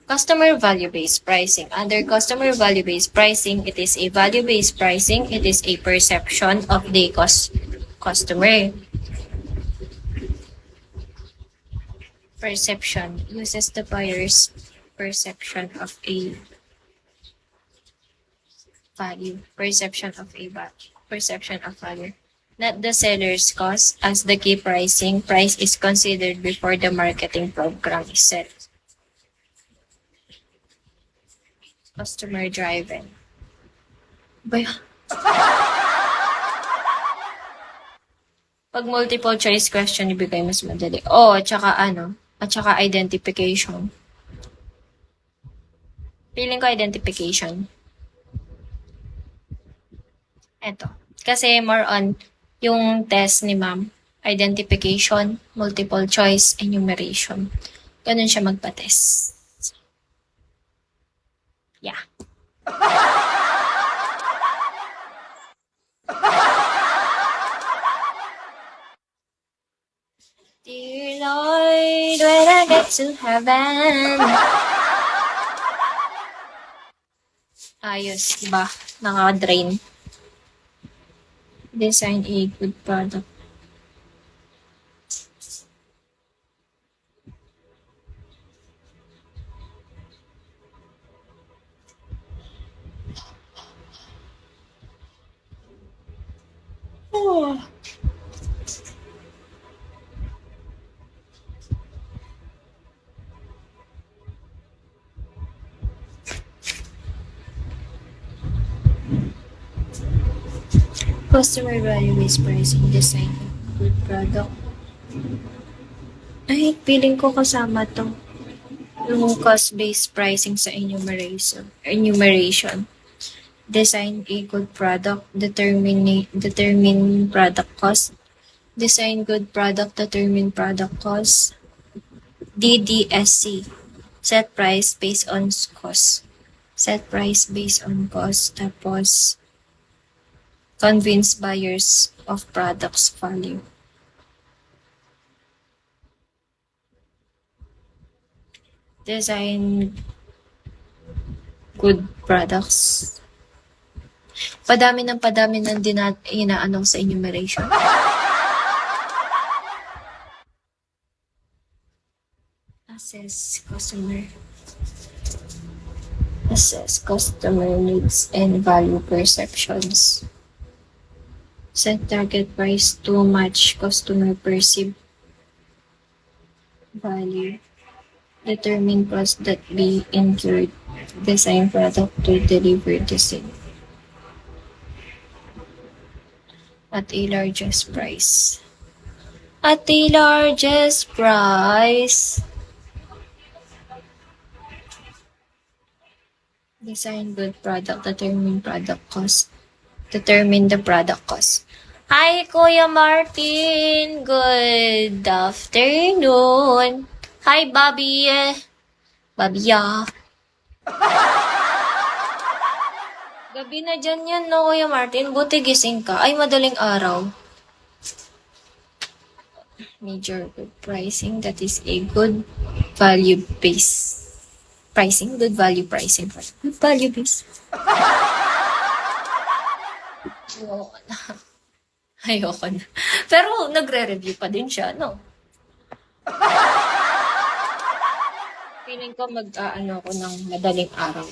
Customer value-based pricing. Under customer value-based pricing, it is a value-based pricing. It is a perception of the customer. Perception uses the buyer's perception of a value. Perception of value. Not the seller's cost, as the key pricing. Price is considered before the marketing program is set. Customer driven. Pag multiple choice question, ibigay mas madali. At saka identification. Feeling ko identification. Eto. Kasi more on yung test ni ma'am. Identification, multiple choice, enumeration. Ganun siya magpa-test. Yeah. Dear Lord, when I get to heaven. Ayos, diba? Naka-drain. Design a good product. Customer value-based pricing, design a good product. Ay, feeling ko kasama to. Yung cost-based pricing sa enumeration. Design a good product, determine product cost. Design good product, determine product cost. DDSC, set price based on cost. Set price based on cost. Tapos, convince buyers of product's value. Design good products. Padami ng inaanong sa enumeration. Assess customer needs and value perceptions. Set target price to match customer perceived value. Determine cost that be incurred. Design product to deliver the same at a largest price. At the largest price. Design good product, determine product cost. Determine the product cost. Hi, Kuya Martin. Good afternoon. Hi, Bobby. Bobby. Gabi na dyan yan, no, Kuya Martin? Buti gising ka. Ay, madaling araw. Major good pricing. That is a good value-based pricing. Good value pricing. Good value-based. Ayoko na. Pero, nagre-review pa din siya, no? Feeling ko ako ng madaling araw.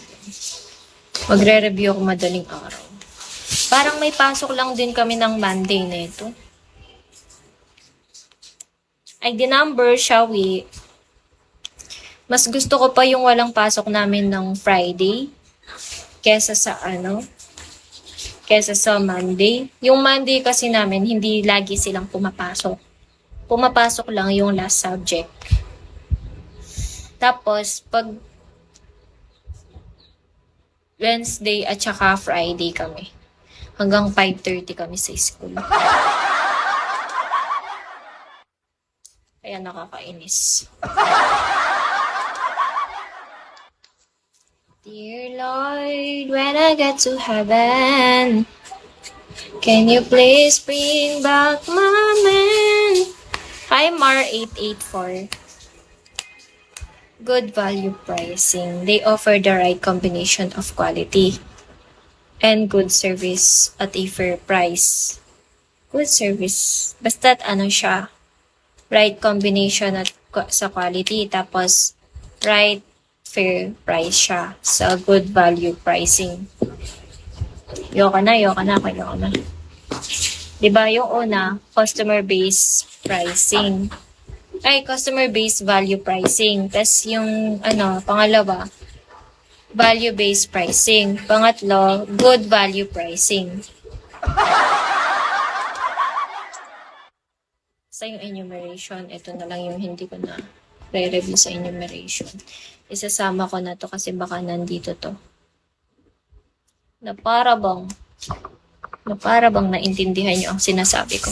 Magre-review ako madaling araw. Parang may pasok lang din kami ng Monday na ito. Ay, the number, shall we? Mas gusto ko pa yung walang pasok namin ng Friday kesa sa Monday. Yung Monday kasi namin, hindi lagi silang pumapasok. Pumapasok lang yung last subject. Tapos, pag Wednesday at saka Friday kami. Hanggang 5:30 kami sa school. Kaya nakakainis. Dear Lord, when I get to heaven, can you please bring back my man? Hi, Mar884. Good value pricing. They offer the right combination of quality and good service at a fair price. Good service. Basta't ano siya, right combination at sa quality, tapos right fair price siya sa good value pricing. Yoko na. Diba yung una, customer-based pricing. Customer-based value pricing. Tapos yung, pangalawa, value-based pricing. Pangatlo, good value pricing. Sa yung enumeration, ito na lang yung hindi ko na re-review sa enumeration. Isasama ko na to kasi baka nandito to. Na para bang naintindihan nyo ang sinasabi ko.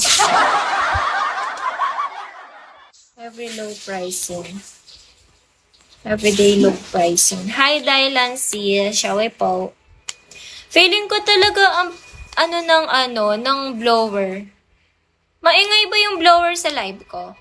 Everyday low pricing. Hi, Dylan C. Shaway po. Feeling ko talaga ang ng blower. Maingay ba yung blower sa live ko?